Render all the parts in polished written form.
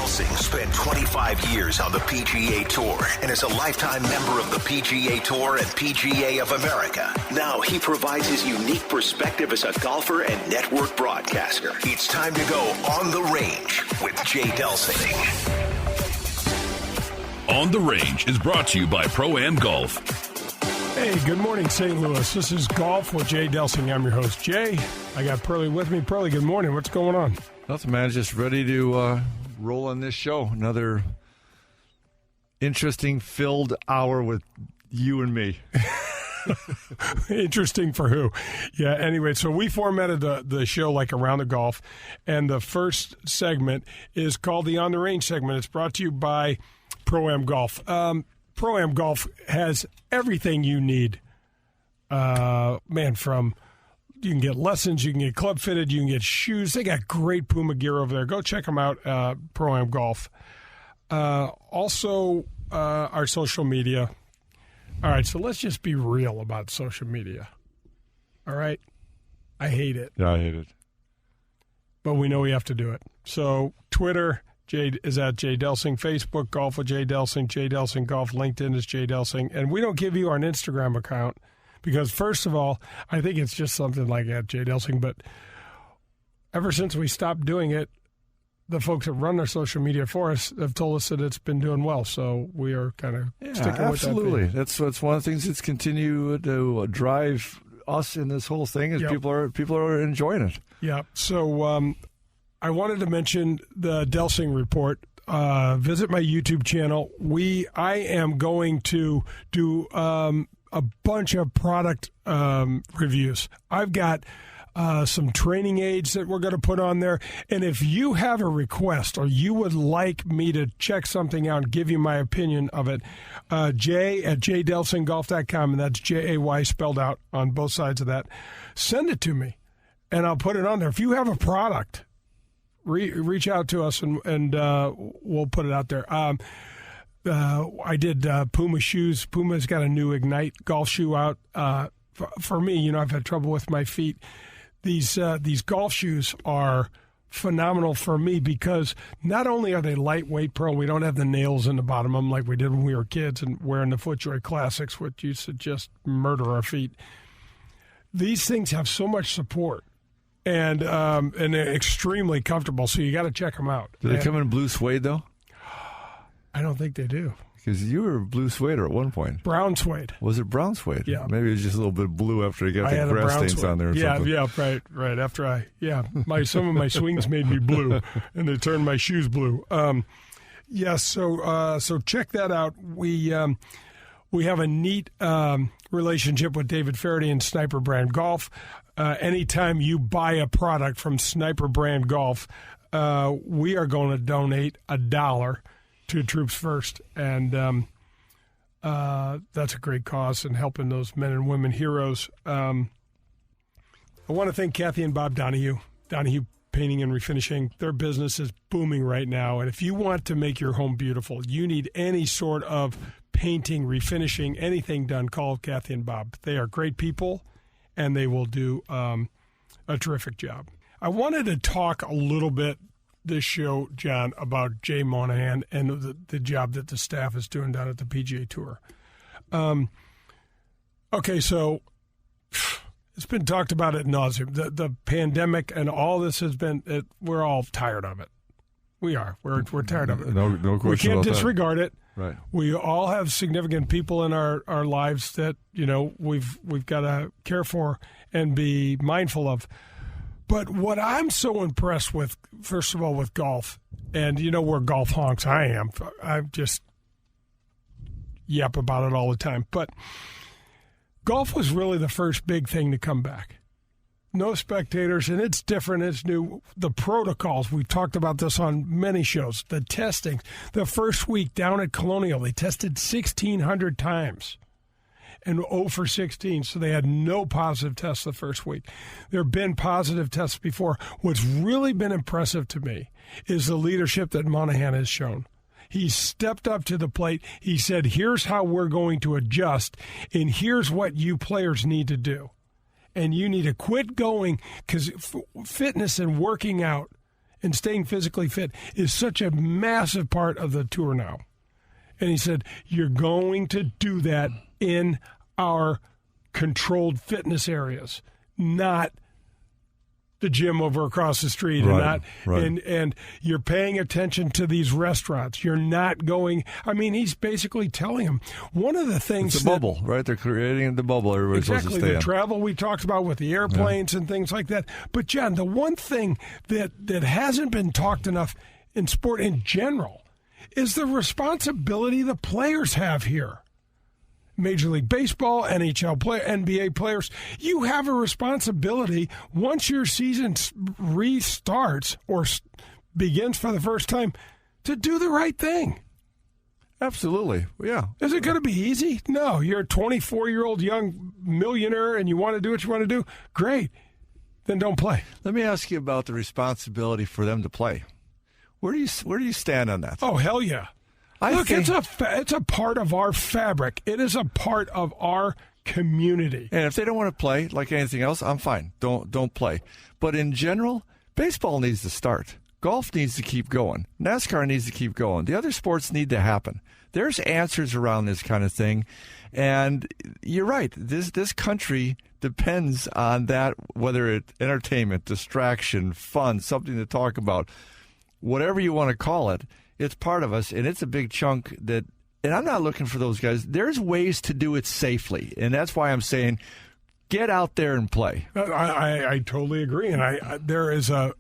Delsing spent 25 years on the PGA Tour and is a lifetime member of the PGA Tour and PGA of America. Now he provides his unique perspective as a golfer and network broadcaster. It's time to go on the range with Jay Delsing. On the Range is brought to you by Pro-Am Golf. Hey, good morning, St. Louis. This is Golf with Jay Delsing. I'm your host, Jay. I got Pearlie with me. Pearlie, good morning. What's going on? Nothing, man. Just ready to roll on this show. Another interesting filled hour with you and me. Interesting for who? Yeah, anyway, so we formatted the show like Around the Golf, and the first segment is called the On the Range segment. It's brought to you by Pro-Am Golf. Pro-Am Golf has everything you need. From you can get lessons, you can get club fitted, you can get shoes. They got great Puma gear over there. Go check them out, Pro-Am Golf. Also, our social media. All right, so let's just be real about social media. All right? I hate it. Yeah, I hate it. But we know we have to do it. So Twitter is at Jay Delsing. Facebook, Golf with Jay Delsing. Jay Delsing Golf. LinkedIn is Jay Delsing. And we don't give you our Instagram account because, first of all, I think it's just something like at Jay Delsing. But ever since we stopped doing it, the folks that run our social media for us have told us that it's been doing well. So we are kind of sticking with that. Absolutely. That's one of the things that's continue to drive us in this whole thing is people are enjoying it. Yeah. So I wanted to mention the Delsing Report. Visit my YouTube channel. I am going to do a bunch of product reviews. I've got some training aids that we're going to put on there. And if you have a request or you would like me to check something out and give you my opinion of it, Jay at jdelsinggolf.com, and that's Jay spelled out on both sides of that, send it to me, and I'll put it on there. If you have a product, reach out to us, and we'll put it out there. I did Puma shoes. Puma's got a new Ignite golf shoe out. For me, I've had trouble with my feet. These golf shoes are phenomenal for me because not only are they lightweight, Pearl, we don't have the nails in the bottom of them like we did when we were kids and wearing the FootJoy Classics, which used to just murder our feet. These things have so much support. And they're extremely comfortable, so you got to check them out. Do they come in blue suede, though? I don't think they do. Because you were blue suede at one point. Brown suede. Was it brown suede? Yeah. Maybe it was just a little bit blue after you got the grass stains on there or something. Yeah, right. After some of my swings made me blue, and they turned my shoes blue. So check that out. We have a neat relationship with David Faraday and Sniper Brand Golf. Anytime you buy a product from Sniper Brand Golf, we are going to donate $1 to Troops First, and that's a great cause and helping those men and women heroes. I want to thank Kathy and Bob Donahue Painting and Refinishing. Their business is booming right now, and if you want to make your home beautiful, you need any sort of painting, refinishing, anything done, call Kathy and Bob. They are great people, and they will do a terrific job. I wanted to talk a little bit this show, John, about Jay Monahan and the job that the staff is doing down at the PGA Tour. Okay, so it's been talked about ad nauseum. The pandemic and all this has been, we're all tired of it. We are. We're tired of it. No question. We can't disregard it. Right. We all have significant people in our lives that, we've got to care for and be mindful of. But what I'm so impressed with, first of all, with golf, and we're golf honks. I am. I just yap about it all the time. But golf was really the first big thing to come back. No spectators, and it's different. It's new. The protocols, we've talked about this on many shows. The testing. The first week down at Colonial, they tested 1,600 times. And 0 for 16, so they had no positive tests the first week. There have been positive tests before. What's really been impressive to me is the leadership that Monahan has shown. He stepped up to the plate. He said, here's how we're going to adjust, and here's what you players need to do. And you need to quit going, because fitness and working out and staying physically fit is such a massive part of the tour now. And he said, you're going to do that in our controlled fitness areas, not the gym over across the street, and you're paying attention to these restaurants. You're not going. I mean, he's basically telling him one of the things. It's a bubble, right? They're creating the bubble everybody's supposed to stay in. Exactly, the travel we talked about with the airplanes and things like that. But John, the one thing that hasn't been talked enough in sport in general is the responsibility the players have here. Major League Baseball, NHL NBA players, you have a responsibility once your season restarts or begins for the first time to do the right thing. Absolutely, yeah. Is it going to be easy? No. You're a 24-year-old young millionaire and you want to do what you want to do? Great. Then don't play. Let me ask you about the responsibility for them to play. Where do you stand on that? Oh, hell yeah. Look, it's a part of our fabric. It is a part of our community. And if they don't want to play, like anything else, I'm fine. Don't play. But in general, baseball needs to start. Golf needs to keep going. NASCAR needs to keep going. The other sports need to happen. There's answers around this kind of thing. And you're right. This country depends on that, whether it's entertainment, distraction, fun, something to talk about, whatever you want to call it. It's part of us, and it's a big chunk that, and I'm not looking for those guys. There's ways to do it safely, and that's why I'm saying get out there and play. I totally agree, and there is a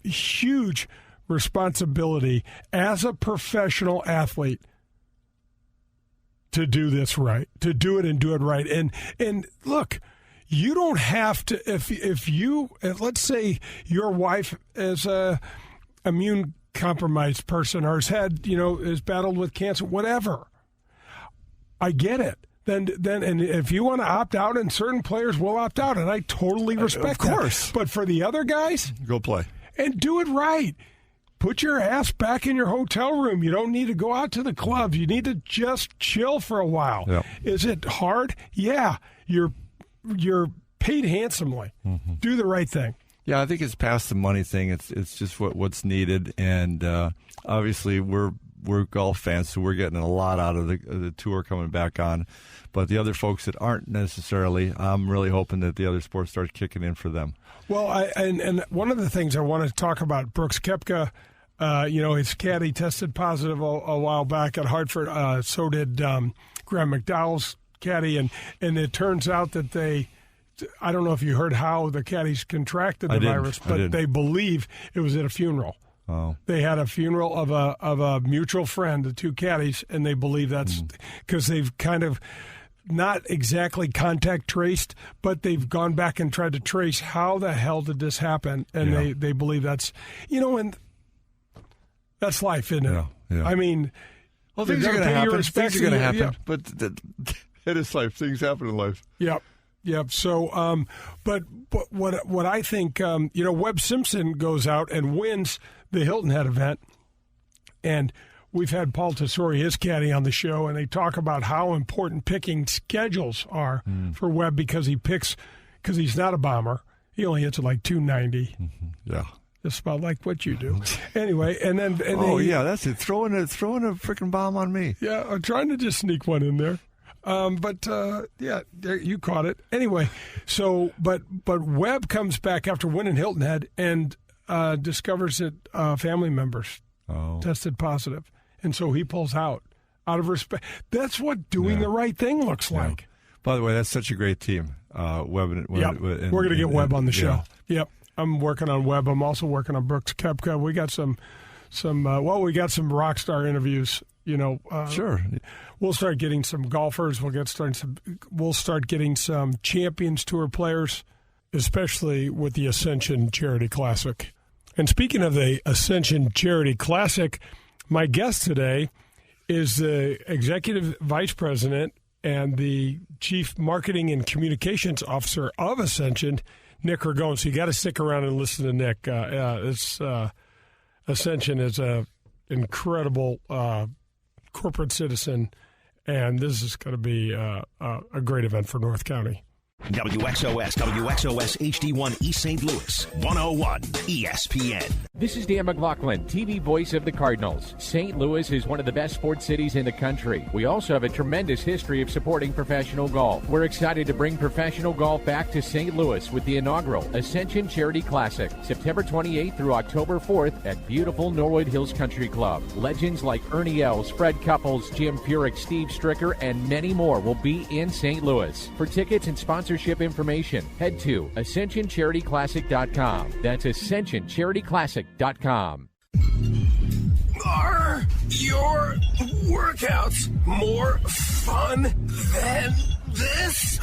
huge responsibility as a professional athlete to do this right, to do it and do it right. And look, you don't have to, if you, let's say your wife is a immune compromised person or has battled with cancer, whatever. I get it. Then, and if you want to opt out, and certain players will opt out, and I totally respect that. Of course. But for the other guys, go play and do it right. Put your ass back in your hotel room. You don't need to go out to the clubs. You need to just chill for a while. Yep. Is it hard? Yeah. You're paid handsomely. Mm-hmm. Do the right thing. Yeah, I think it's past the money thing. It's just what's needed, and obviously we're golf fans, so we're getting a lot out of the tour coming back on. But the other folks that aren't necessarily, I'm really hoping that the other sports start kicking in for them. Well, and one of the things I want to talk about, Brooks Koepka, his caddy tested positive a while back at Hartford. So did Graham McDowell's caddy, and it turns out that I don't know if you heard how the caddies contracted the virus, but they believe it was at a funeral. Oh. They had a funeral of a mutual friend, the two caddies, and they believe that's because they've kind of not exactly contact traced, but they've gone back and tried to trace how the hell did this happen, and they believe that's, and that's life, isn't it? Yeah, yeah. I mean, well, things are going to happen. Things are going to happen, but it is life. Things happen in life. Yep. Yep. So, but what I think, Webb Simpson goes out and wins the Hilton Head event, and we've had Paul Tesori, his caddy, on the show, and they talk about how important picking schedules are for Webb because he's not a bomber. He only hits it like 290. Mm-hmm. Yeah. Just about like what you do. Anyway, that's it. Throwing a freaking bomb on me. Yeah, I'm trying to just sneak one in there. But you caught it. Anyway, so but Webb comes back after winning Hilton Head and discovers that family members tested positive, and so he pulls out of respect. That's what doing the right thing looks like. By the way, that's such a great team. Webb. We're going to get Webb on the show. Yep. I'm working on Webb. I'm also working on Brooks Koepka. We got some rock star interviews. Sure. We'll start getting some golfers. We'll start getting some Champions Tour players, especially with the Ascension Charity Classic. And speaking of the Ascension Charity Classic, my guest today is the Executive Vice President and the Chief Marketing and Communications Officer of Ascension, Nick Ragone. So you got to stick around and listen to Nick. Ascension is an incredible corporate citizen, and this is going to be a great event for North County. WXOS HD1 East St. Louis, 101 ESPN. This is Dan McLaughlin, TV voice of the Cardinals. St. Louis is one of the best sports cities in the country. We also have a tremendous history of supporting professional golf. We're excited to bring professional golf back to St. Louis with the inaugural Ascension Charity Classic, September 28th through October 4th at beautiful Norwood Hills Country Club. Legends like Ernie Els, Fred Couples, Jim Furyk, Steve Stricker, and many more will be in St. Louis. For tickets and sponsorship information, head to AscensionCharityClassic.com. That's AscensionCharityClassic.com. Are your workouts more fun than this?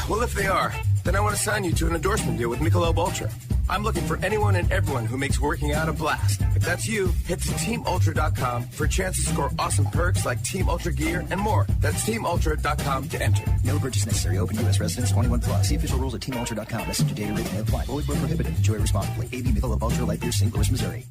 Well, if they are, then I want to sign you to an endorsement deal with Michelob Ultra. I'm looking for anyone and everyone who makes working out a blast. If that's you, head to TeamUltra.com for a chance to score awesome perks like Team Ultra gear and more. That's TeamUltra.com to enter. No purchase necessary. Open U.S. residents 21 plus. See official rules at TeamUltra.com. Messenger data rate may apply. Always were prohibited. Enjoy responsibly. AB Michelob Ultra Light Beer, St. Louis, Missouri.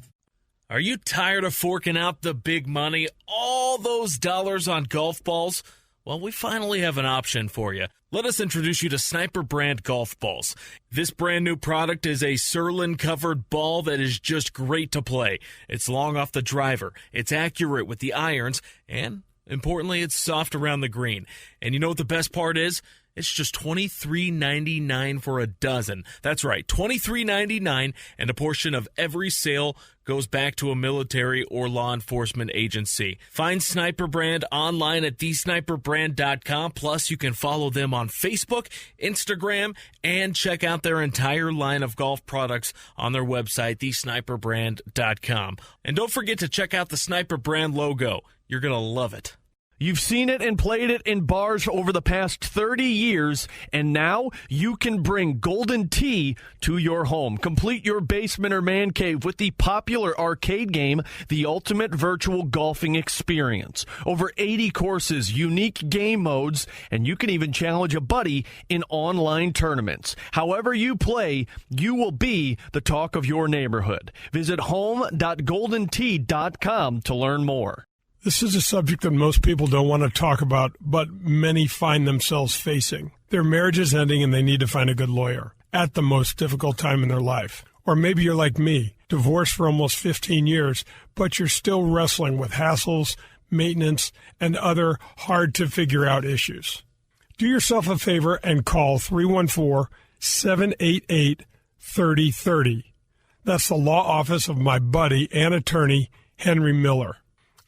Are you tired of forking out the big money, all those dollars on golf balls? Well, we finally have an option for you. Let us introduce you to Sniper brand golf balls. This brand new product is a Surlyn-covered ball that is just great to play. It's long off the driver, it's accurate with the irons, and importantly, it's soft around the green. And you know what the best part is? It's just $23.99 for a dozen. That's right, $23.99, and a portion of every sale goes back to a military or law enforcement agency. Find Sniper Brand online at thesniperbrand.com. Plus, you can follow them on Facebook, Instagram, and check out their entire line of golf products on their website, thesniperbrand.com. And don't forget to check out the Sniper Brand logo. You're going to love it. You've seen it and played it in bars over the past 30 years, and now you can bring Golden Tee to your home. Complete your basement or man cave with the popular arcade game, The Ultimate Virtual Golfing Experience. Over 80 courses, unique game modes, and you can even challenge a buddy in online tournaments. However you play, you will be the talk of your neighborhood. Visit home.goldentee.com to learn more. This is a subject that most people don't want to talk about, but many find themselves facing. Their marriage is ending and they need to find a good lawyer at the most difficult time in their life. Or maybe you're like me, divorced for almost 15 years, but you're still wrestling with hassles, maintenance, and other hard-to-figure-out issues. Do yourself a favor and call 314-788-3030. That's the law office of my buddy and attorney, Henry Miller.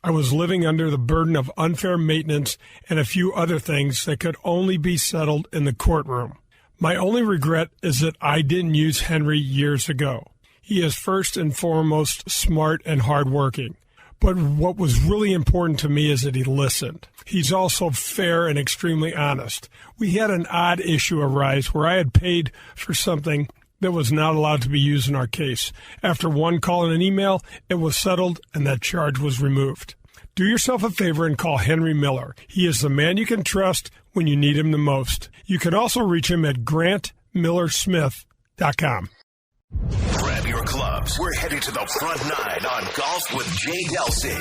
I was living under the burden of unfair maintenance and a few other things that could only be settled in the courtroom. My only regret is that I didn't use Henry years ago. He is first and foremost smart and hardworking. But what was really important to me is that he listened. He's also fair and extremely honest. We had an odd issue arise where I had paid for something that was not allowed to be used in our case. After one call and an email, it was settled and that charge was removed. Do yourself a favor and call Henry Miller. He is the man you can trust when you need him the most. You can also reach him at grantmillersmith.com. Grab your clubs. We're headed to the front nine on Golf with Jay Delsing.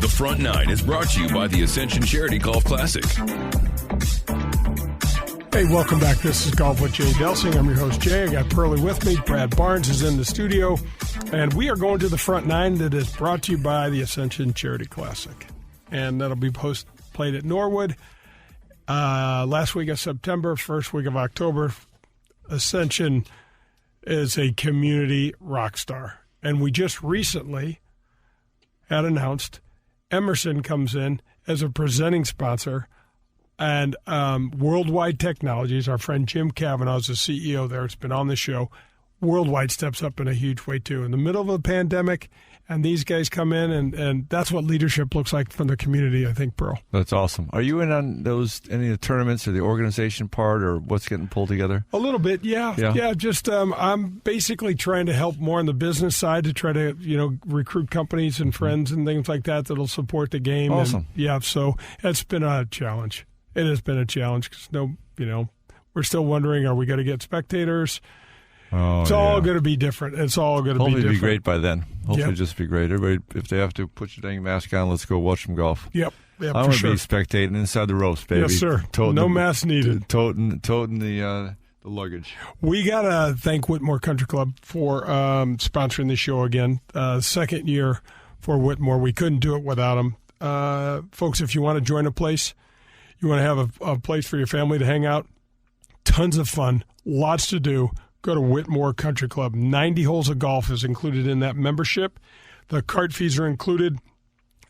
The front nine is brought to you by the Ascension Charity Golf Classic. Hey, welcome back. This is Golf with Jay Delsing. I'm your host, Jay. I got Pearlie with me. Brad Barnes is in the studio. And we are going to the front nine that is brought to you by the Ascension Charity Classic. And that'll be played at Norwood last week of September, first week of October. Ascension is a community rock star. And we just recently had announced Emerson comes in as a presenting sponsor. And Worldwide Technologies, our friend Jim Cavanaugh is the CEO there. It's been on the show. Worldwide steps up in a huge way, too. In the middle of a pandemic, and these guys come in, and that's what leadership looks like from the community, I think, Pearl. That's awesome. Are you in on any of the tournaments or the organization part or what's getting pulled together? A little bit, yeah. Just I'm basically trying to help more on the business side to try to, recruit companies and friends and things like that that'll support the game. Awesome. And, so it's been a challenge. It has been a challenge because we're still wondering, are we going to get spectators? It's all going to be different. It's all going to be different. Hopefully be great by then. Hopefully just be great. Everybody, if they have to put your dang mask on, let's go watch some golf. Yep. Yeah, I'm for going to sure. be spectating inside the ropes, baby. Yes, sir. No mask needed. Toting the luggage. We got to thank Whitmore Country Club for sponsoring the show again. Second year for Whitmore. We couldn't do it without them. Folks, if you want to join a place, you want to have a place for your family to hang out, tons of fun, lots to do, go to Whitmore Country Club. 90 holes of golf is included in that membership. The cart fees are included,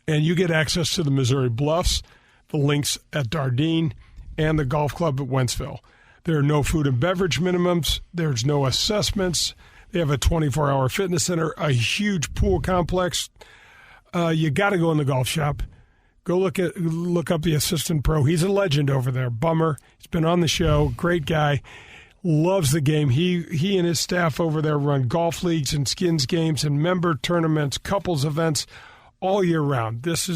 and you get access to the Missouri Bluffs, the links at Dardenne, and the golf club at Wentzville. There are no food and beverage minimums. There's no assessments. They have a 24-hour fitness center, a huge pool complex. You got to go in the golf shop. Go look up the assistant pro. He's a legend over there. Bummer. He's been on the show. Great guy. Loves the game. He and his staff over there run golf leagues and skins games and member tournaments, couples events all year round. It's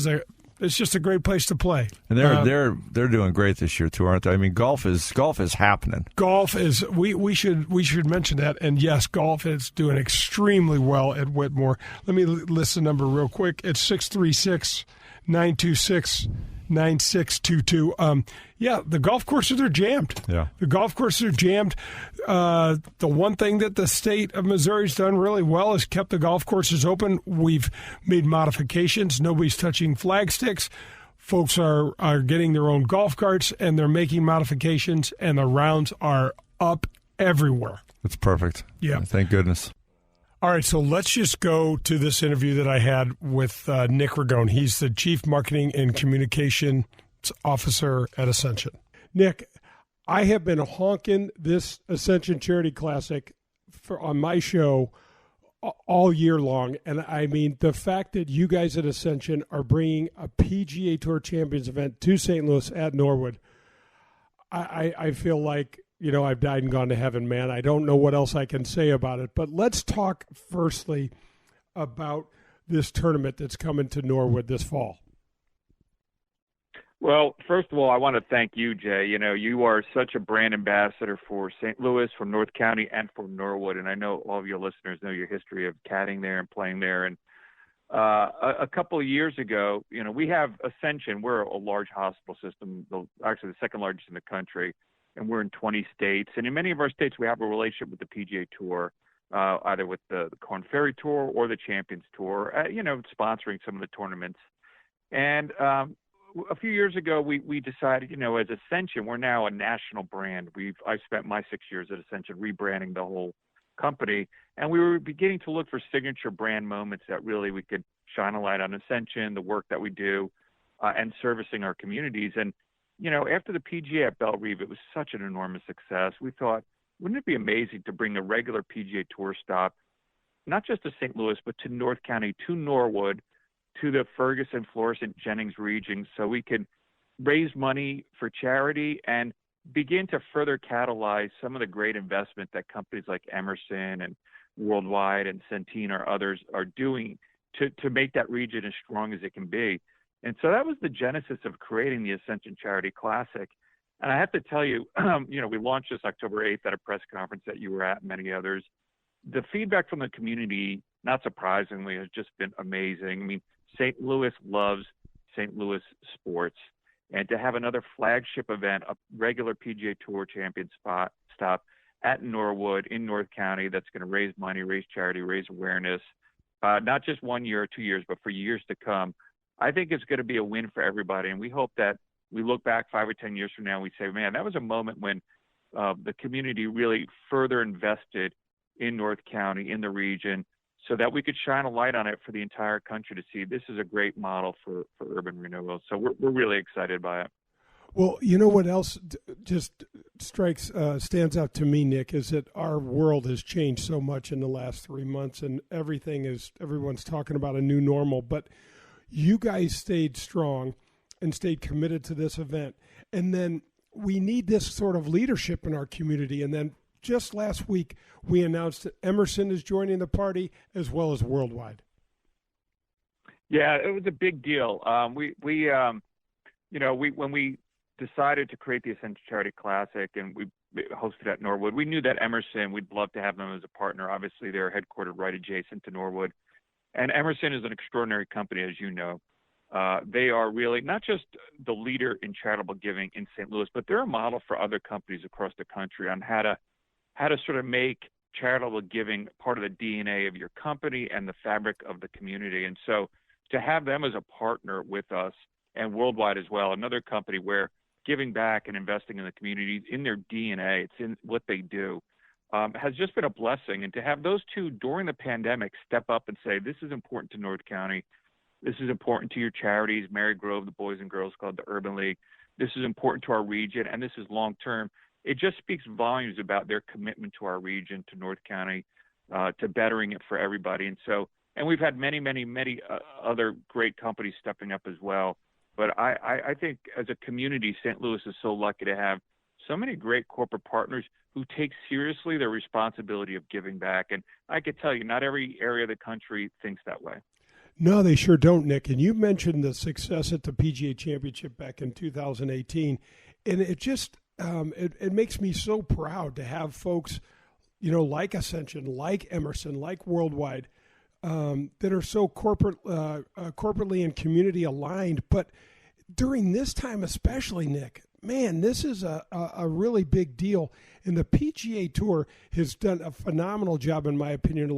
just a great place to play. And they're doing great this year too, aren't they? I mean, golf is happening. Golf is we should mention that. And yes, golf is doing extremely well at Whitmore. Let me list the number real quick. It's 636-926-9622. Yeah, the golf courses are jammed. Yeah, the golf courses are jammed. The one thing that the state of Missouri's done really well is kept the golf courses open. We've made modifications. Nobody's touching flag sticks. Folks are getting their own golf carts, and they're making modifications, and the rounds are up everywhere. That's perfect. Yeah. Thank goodness. All right, so let's just go to this interview that I had with Nick Ragone. He's the Chief Marketing and Communications Officer at Ascension. Nick, I have been honking this Ascension Charity Classic on my show all year long, and I mean the fact that you guys at Ascension are bringing a PGA Tour Champions event to St. Louis at Norwood, I feel like, I've died and gone to heaven, man. I don't know what else I can say about it. But let's talk firstly about this tournament that's coming to Norwood this fall. Well, first of all, I want to thank you, Jay. You are such a brand ambassador for St. Louis, for North County, and for Norwood. And I know all of your listeners know your history of caddying there and playing there. And a couple of years ago, we have Ascension. We're a large hospital system, actually the second largest in the country. And we're in 20 states. And in many of our states, we have a relationship with the PGA Tour, either with the Korn Ferry Tour or the Champions Tour, sponsoring some of the tournaments. And a few years ago, we decided, as Ascension, we're now a national brand. I spent my 6 years at Ascension rebranding the whole company. And we were beginning to look for signature brand moments that really we could shine a light on Ascension, the work that we do, and servicing our communities. And after the PGA at Belle Reve, it was such an enormous success. We thought, wouldn't it be amazing to bring a regular PGA Tour stop, not just to St. Louis, but to North County, to Norwood, to the Ferguson, Florissant, Jennings region, so we could raise money for charity and begin to further catalyze some of the great investment that companies like Emerson and Worldwide and Centene or others are doing to make that region as strong as it can be. And so that was the genesis of creating the Ascension Charity Classic. And I have to tell you, we launched this October 8th at a press conference that you were at, and many others. The feedback from the community, not surprisingly, has just been amazing. I mean, St. Louis loves St. Louis sports. And to have another flagship event, a regular PGA Tour champion stop at Norwood in North County that's going to raise money, raise charity, raise awareness, not just 1 year or 2 years, but for years to come, I think it's going to be a win for everybody. And we hope that we look back 5 or 10 years from now and we say, man, that was a moment when the community really further invested in North County, in the region, so that we could shine a light on it for the entire country to see this is a great model for urban renewal. So we're really excited by it. Well, you know what else just stands out to me, Nick, is that our world has changed so much in the last 3 months, and everyone's talking about a new normal, but you guys stayed strong and stayed committed to this event. And then we need this sort of leadership in our community. And then just last week, we announced that Emerson is joining the party as well as Worldwide. Yeah, it was a big deal. When we decided to create the Ascension Charity Classic and we hosted at Norwood, we knew that Emerson, we'd love to have them as a partner. Obviously, they're headquartered right adjacent to Norwood. And Emerson is an extraordinary company, as you know. They are really not just the leader in charitable giving in St. Louis, but they're a model for other companies across the country on how to sort of make charitable giving part of the DNA of your company and the fabric of the community. And so to have them as a partner with us, and Worldwide as well, another company where giving back and investing in the community in their DNA, it's in what they do, has just been a blessing. And to have those two during the pandemic step up and say, this is important to North County, this is important to your charities, Mary Grove, the Boys and Girls Club, the Urban League, this is important to our region, and this is long-term. It just speaks volumes about their commitment to our region, to North County, to bettering it for everybody. And we've had many other great companies stepping up as well. But I think as a community, St. Louis is so lucky to have so many great corporate partners who take seriously their responsibility of giving back. And I could tell you, not every area of the country thinks that way. No, they sure don't, Nick. And you mentioned the success at the PGA Championship back in 2018. And it just it makes me so proud to have folks, like Ascension, like Emerson, like Worldwide, that are so corporately and community aligned. But during this time especially, Nick, man, this is a really big deal. And the PGA Tour has done a phenomenal job, in my opinion,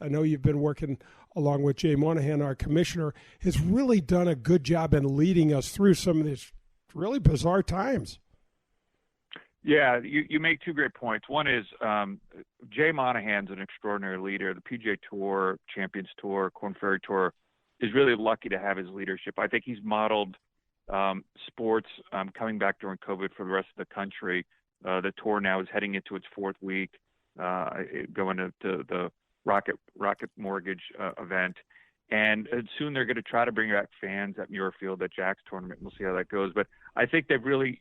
I know you've been working along with Jay Monahan, our commissioner, has really done a good job in leading us through some of these really bizarre times. Yeah, you make two great points. One is Jay Monahan's an extraordinary leader. The PGA Tour, Champions Tour, Korn Ferry Tour is really lucky to have his leadership. I think he's modeled sports coming back during COVID for the rest of the country. The tour now is heading into its fourth week, going to the Rocket Mortgage event. And soon they're going to try to bring back fans at Muirfield at Jack's tournament. We'll see how that goes. But I think they've really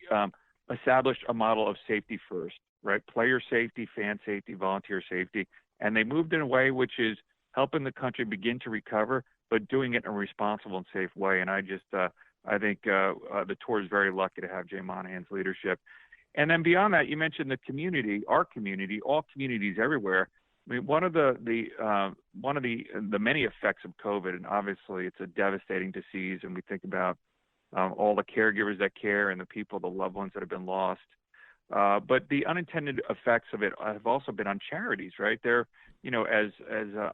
established a model of safety first, right? Player safety, fan safety, volunteer safety. And they moved in a way which is helping the country begin to recover, but doing it in a responsible and safe way. And I think the tour is very lucky to have Jay Monahan's leadership. And then beyond that, you mentioned the community, our community, all communities everywhere. I mean, one of the many effects of COVID, and obviously it's a devastating disease, and we think about all the caregivers that care and the people, the loved ones that have been lost. But the unintended effects of it have also been on charities, right? They're, as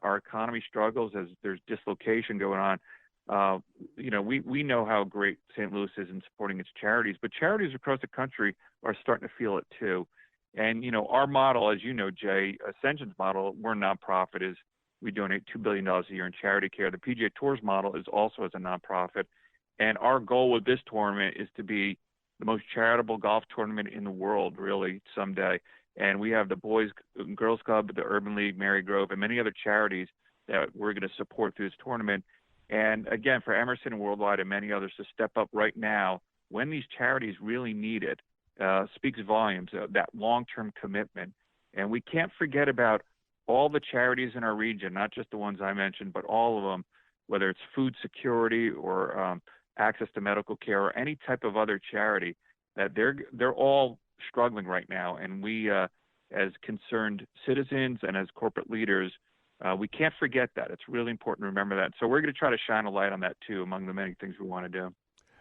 our economy struggles, as there's dislocation going on, we know how great St. Louis is in supporting its charities, but charities across the country are starting to feel it too. And, our model, as you know, Jay, Ascension's model, we're a nonprofit, is we donate $2 billion a year in charity care. The PGA Tour's model is also as a nonprofit. And our goal with this tournament is to be the most charitable golf tournament in the world, really, someday. And we have the Boys and Girls Club, the Urban League, Mary Grove, and many other charities that we're going to support through this tournament. And again, for Emerson and Worldwide and many others to step up right now when these charities really need it, speaks volumes, that long-term commitment. And we can't forget about all the charities in our region, not just the ones I mentioned, but all of them, whether it's food security or access to medical care or any type of other charity, that they're all struggling right now. And we, as concerned citizens and as corporate leaders, we can't forget that. It's really important to remember that. So we're going to try to shine a light on that too, among the many things we want to do.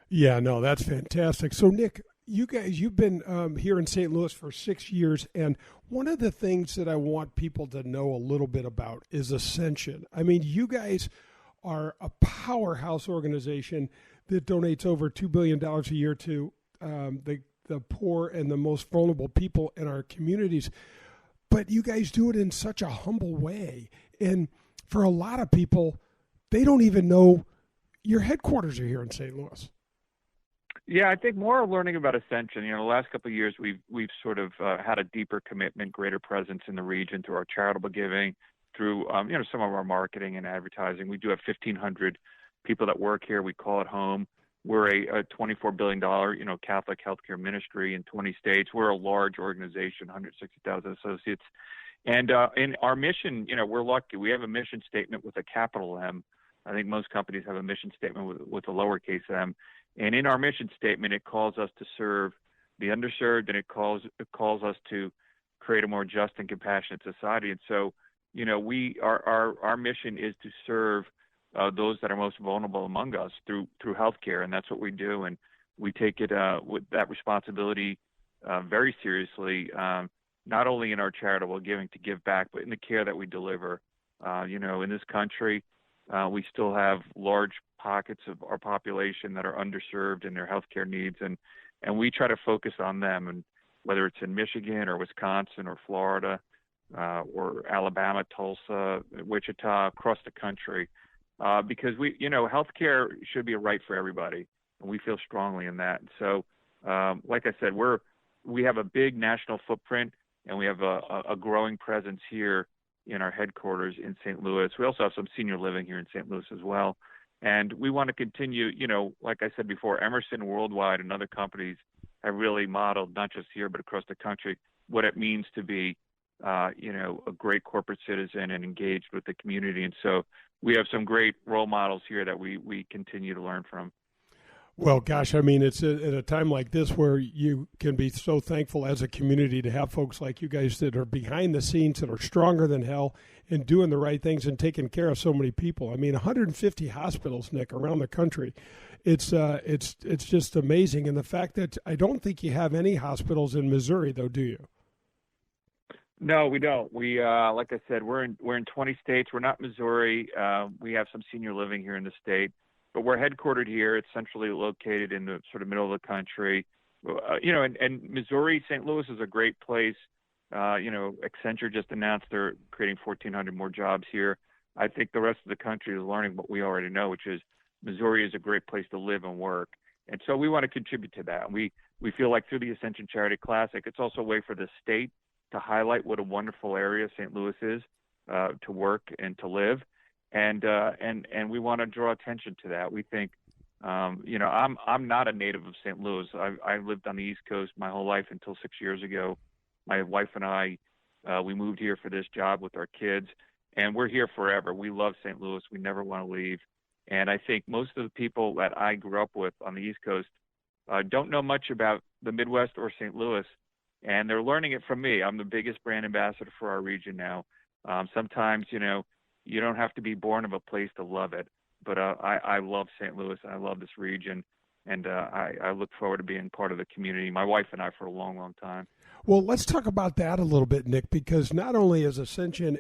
Yeah, no, that's fantastic. So Nick, you've been here in St. Louis for 6 years, and one of the things that I want people to know a little bit about is Ascension. I mean, you guys are a powerhouse organization that donates over $2 billion a year to the poor and the most vulnerable people in our communities. But you guys do it in such a humble way. And for a lot of people, they don't even know your headquarters are here in St. Louis. Yeah, I think more learning about Ascension. The last couple of years, we've sort of had a deeper commitment, greater presence in the region through our charitable giving, through some of our marketing and advertising. We do have 1,500 people that work here. We call it home. We're a $24 billion, Catholic healthcare ministry in 20 states. We're a large organization, 160,000 associates. And in our mission, we're lucky. We have a mission statement with a capital M. I think most companies have a mission statement with a lowercase m. And in our mission statement, it calls us to serve the underserved, and it calls us to create a more just and compassionate society. And so, our mission is to serve those that are most vulnerable among us through healthcare, and that's what we do. And we take it with that responsibility very seriously, not only in our charitable giving to give back, but in the care that we deliver. In this country, we still have large pockets of our population that are underserved in their healthcare needs, and we try to focus on them. And whether it's in Michigan or Wisconsin or Florida or Alabama, Tulsa, Wichita, across the country, because healthcare should be a right for everybody, and we feel strongly in that. So, like I said, we have a big national footprint, and we have a growing presence here in our headquarters in St. Louis. We also have some senior living here in St. Louis as well. And we want to continue, like I said before, Emerson worldwide and other companies have really modeled, not just here, but across the country, what it means to be, a great corporate citizen and engaged with the community. And so we have some great role models here that we continue to learn from. Well, gosh, I mean, it's at a time like this where you can be so thankful as a community to have folks like you guys that are behind the scenes, that are stronger than hell and doing the right things and taking care of so many people. I mean, 150 hospitals, Nick, around the country. It's just amazing. And the fact that I don't think you have any hospitals in Missouri, though, do you? No, we don't. We, like I said, we're in 20 states. We're not Missouri. We have some senior living here in the state. But we're headquartered here. It's centrally located in the sort of middle of the country. And Missouri, St. Louis is a great place. Accenture just announced they're creating 1,400 more jobs here. I think the rest of the country is learning what we already know, which is Missouri is a great place to live and work. And so we want to contribute to that. We feel like through the Ascension Charity Classic, it's also a way for the state to highlight what a wonderful area St. Louis is to work and to live. And we want to draw attention to that. We think, I'm not a native of St. Louis. I lived on the East Coast my whole life until 6 years ago. My wife and I, we moved here for this job with our kids, and we're here forever. We love St. Louis. We never want to leave. And I think most of the people that I grew up with on the East Coast don't know much about the Midwest or St. Louis, and they're learning it from me. I'm the biggest brand ambassador for our region now. Sometimes, you don't have to be born of a place to love it. But I love St. Louis, and I love this region, and I look forward to being part of the community, my wife and I, for a long, long time. Well, let's talk about that a little bit, Nick, because not only is Ascension,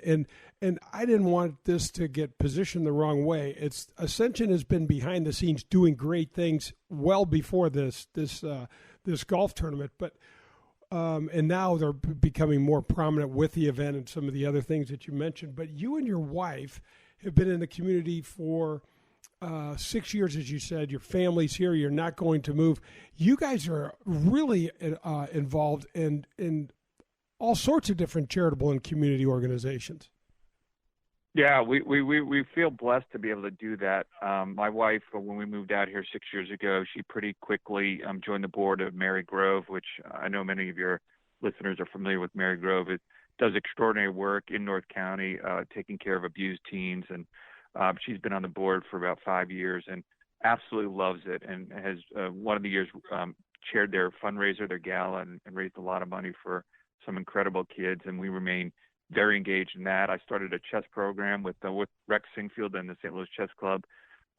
and I didn't want this to get positioned the wrong way. Ascension has been behind the scenes doing great things well before this golf tournament, but and now they're becoming more prominent with the event and some of the other things that you mentioned. But you and your wife have been in the community for 6 years, as you said. Your family's here. You're not going to move. You guys are really involved in all sorts of different charitable and community organizations. Yeah, we feel blessed to be able to do that. My wife, when we moved out here 6 years ago, she pretty quickly joined the board of Mary Grove, which I know many of your listeners are familiar with. Mary Grove. It does extraordinary work in North County, taking care of abused teens, and she's been on the board for about 5 years and absolutely loves it, and has one of the years chaired their fundraiser, their gala, and raised a lot of money for some incredible kids, and we remain very engaged in that. I started a chess program with Rex Singfield and the St. Louis Chess Club,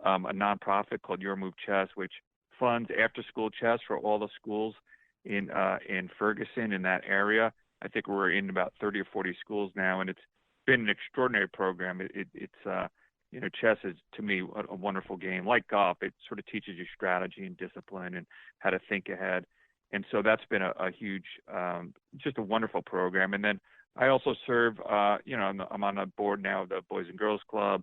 a nonprofit called Your Move Chess, which funds after-school chess for all the schools in Ferguson, in that area. I think we're in about 30 or 40 schools now, and it's been an extraordinary program. It's chess is, to me, a wonderful game. Like golf, it sort of teaches you strategy and discipline and how to think ahead. And so that's been a huge, just a wonderful program. And then I also serve, I'm on a board now of the Boys and Girls Club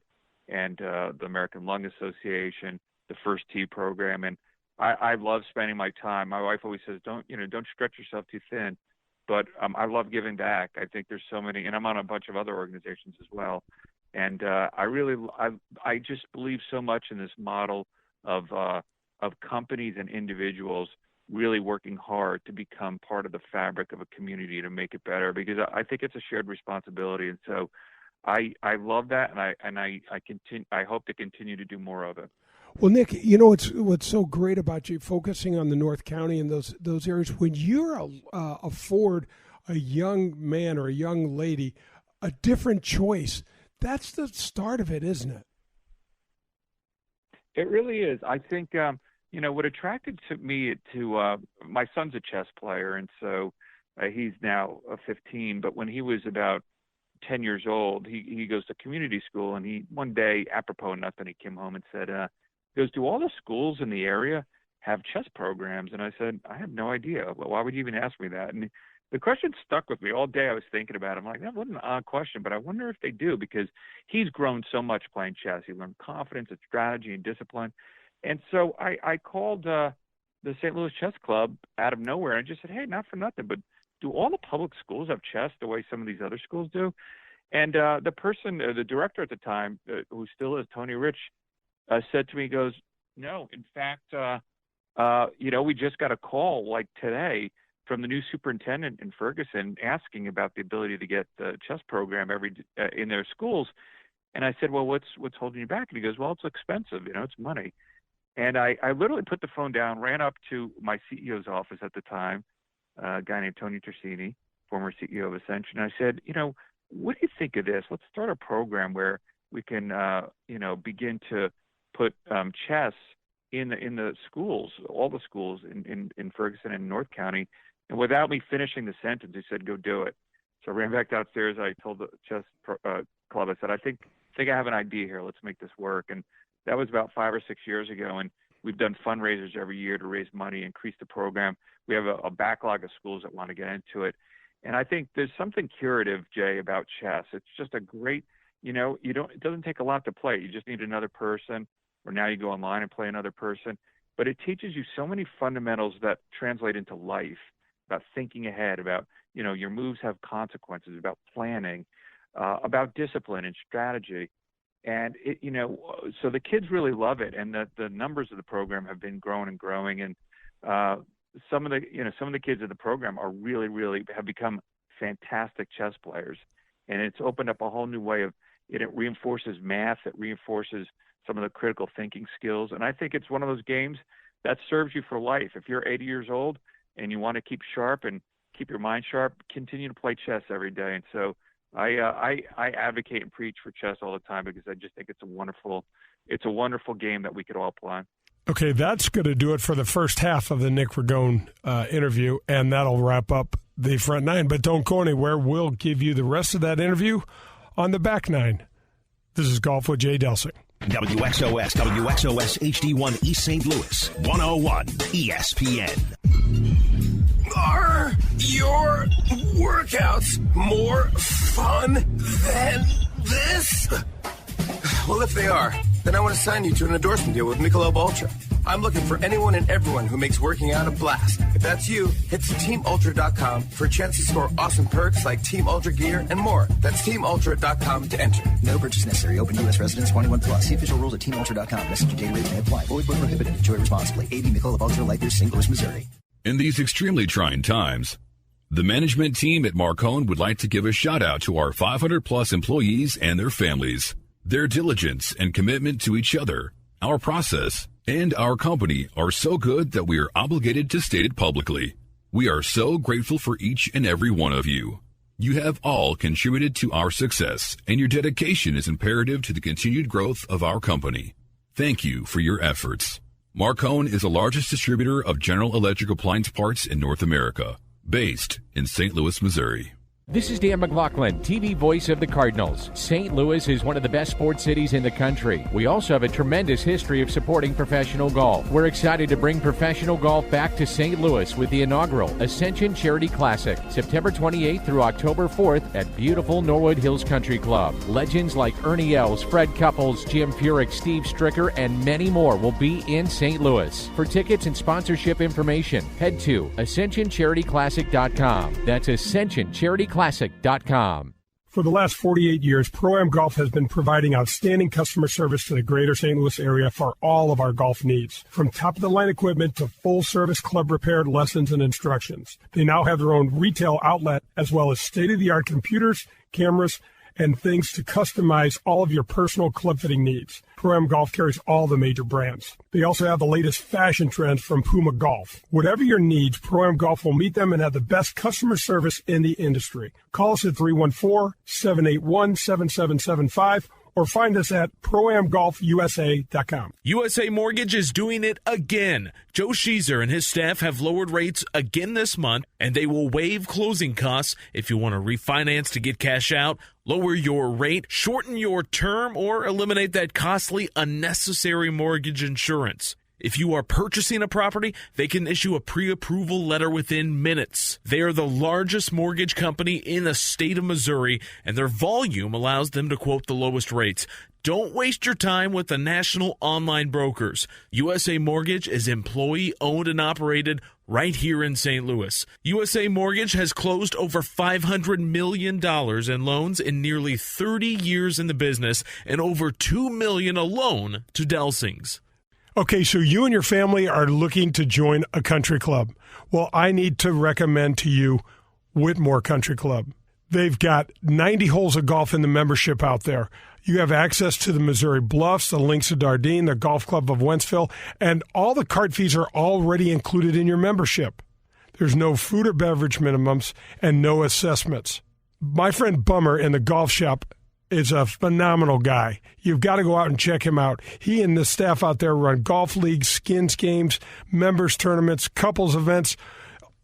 and the American Lung Association, the First Tee program. And I love spending my time. My wife always says, don't stretch yourself too thin. But I love giving back. I think there's so many, and I'm on a bunch of other organizations as well. And I just believe so much in this model of companies and individuals really working hard to become part of the fabric of a community to make it better, because I think it's a shared responsibility. And so I love that, and I hope to continue to do more of it. Well, Nick, what's so great about you focusing on the North County and those areas, when you afford a young man or a young lady a different choice, that's the start of it, isn't it? It really is. I think, what attracted me to my son's a chess player, and so he's now 15. But when he was about 10 years old, he goes to community school, and he one day, apropos of nothing, he came home and said, he goes, do all the schools in the area have chess programs? And I said, I have no idea. Well, why would you even ask me that? And the question stuck with me all day. I was thinking about it. I'm like, that wasn't an odd question, but I wonder if they do, because he's grown so much playing chess. He learned confidence and strategy and discipline. And so I called the St. Louis Chess Club out of nowhere and just said, hey, not for nothing, but do all the public schools have chess the way some of these other schools do? And the person, the director at the time, who still is, Tony Rich, said to me, he goes, no, in fact, we just got a call like today from the new superintendent in Ferguson asking about the ability to get the chess program in their schools. And I said, well, what's holding you back? And he goes, well, it's expensive, it's money. And I literally put the phone down, ran up to my CEO's office at the time, a guy named Tony Tersini, former CEO of Ascension. I said, what do you think of this? Let's start a program where we can, begin to put chess in the schools, all the schools in Ferguson and North County. And without me finishing the sentence, he said, go do it. So I ran back downstairs. I told the chess club, I said, I think I have an idea here. Let's make this work. And that was about 5 or 6 years ago. And we've done fundraisers every year to raise money, increase the program. We have a backlog of schools that want to get into it. And I think there's something curative, Jay, about chess. It's just a great, it doesn't take a lot to play. You just need another person, or now you go online and play another person. But it teaches you so many fundamentals that translate into life, about thinking ahead, about, your moves have consequences, about planning, about discipline and strategy. And, so the kids really love it. And the numbers of the program have been growing and growing. And some of the kids in the program are really, really have become fantastic chess players. And it's opened up a whole new way of it. It reinforces math. It reinforces some of the critical thinking skills. And I think it's one of those games that serves you for life. If you're 80 years old and you want to keep sharp and keep your mind sharp, continue to play chess every day. And so I advocate and preach for chess all the time, because I just think it's a wonderful game that we could all play. Okay, that's going to do it for the first half of the Nick Ragone interview, and that'll wrap up the front nine. But don't go anywhere. We'll give you the rest of that interview on the back nine. This is Golf with Jay Delsing. WXOS HD1 East St. Louis, 101 ESPN. Are your workouts more fun than this? Well, if they are, then I want to sign you to an endorsement deal with Michelob Ultra. I'm looking for anyone and everyone who makes working out a blast. If that's you, hit teamultra.com for a chance to score awesome perks like Team Ultra gear and more. That's teamultra.com to enter. No purchase necessary. Open U.S. residents 21 plus. See official rules at teamultra.com. Message and data rates may apply. Void where prohibited. Enjoy responsibly. AB Michelob Ultra Light Beer, St. Louis, Missouri. In these extremely trying times, the management team at Marcone would like to give a shout out to our 500-plus employees and their families. Their diligence and commitment to each other, our process, and our company are so good that we are obligated to state it publicly. We are so grateful for each and every one of you. You have all contributed to our success, and your dedication is imperative to the continued growth of our company. Thank you for your efforts. Marcone is the largest distributor of general electric appliance parts in North America, based in St. Louis, Missouri. This is Dan McLaughlin, TV voice of the Cardinals. St. Louis is one of the best sports cities in the country. We also have a tremendous history of supporting professional golf. We're excited to bring professional golf back to St. Louis with the inaugural Ascension Charity Classic, September 28th through October 4th at beautiful Norwood Hills Country Club. Legends like Ernie Els, Fred Couples, Jim Furyk, Steve Stricker, and many more will be in St. Louis. For tickets and sponsorship information, head to AscensionCharityClassic.com. That's AscensionCharityClassic.com. For the last 48 years, Pro-Am Golf has been providing outstanding customer service to the greater St. Louis area for all of our golf needs. From top-of-the-line equipment to full-service club repair, lessons, and instructions. They now have their own retail outlet as well as state-of-the-art computers, cameras, and things to customize all of your personal club fitting needs. Pro-Am Golf carries all the major brands. They also have the latest fashion trends from Puma Golf. Whatever your needs, Pro-Am Golf will meet them and have the best customer service in the industry. Call us at 314-781-7775 or find us at proamgolfusa.com. USA Mortgage is doing it again. Joe Sheezer and his staff have lowered rates again this month, and they will waive closing costs if you want to refinance to get cash out, lower your rate, shorten your term, or eliminate that costly, unnecessary mortgage insurance. If you are purchasing a property, they can issue a pre-approval letter within minutes. They are the largest mortgage company in the state of Missouri, and their volume allows them to quote the lowest rates. Don't waste your time with the national online brokers. USA Mortgage is employee-owned and operated right here in St. Louis. USA Mortgage has closed over $500 million in loans in nearly 30 years in the business, and over $2 million alone to Delsing's. Okay, so you and your family are looking to join a country club. Well, I need to recommend to you Whitmore Country Club. They've got 90 holes of golf in the membership out there. You have access to the Missouri Bluffs, the Links of Dardenne, the Golf Club of Wentzville, and all the cart fees are already included in your membership. There's no food or beverage minimums and no assessments. My friend Bummer in the golf shop is a phenomenal guy. You've got to go out and check him out. He and the staff out there run golf leagues, skins games, members tournaments, couples events,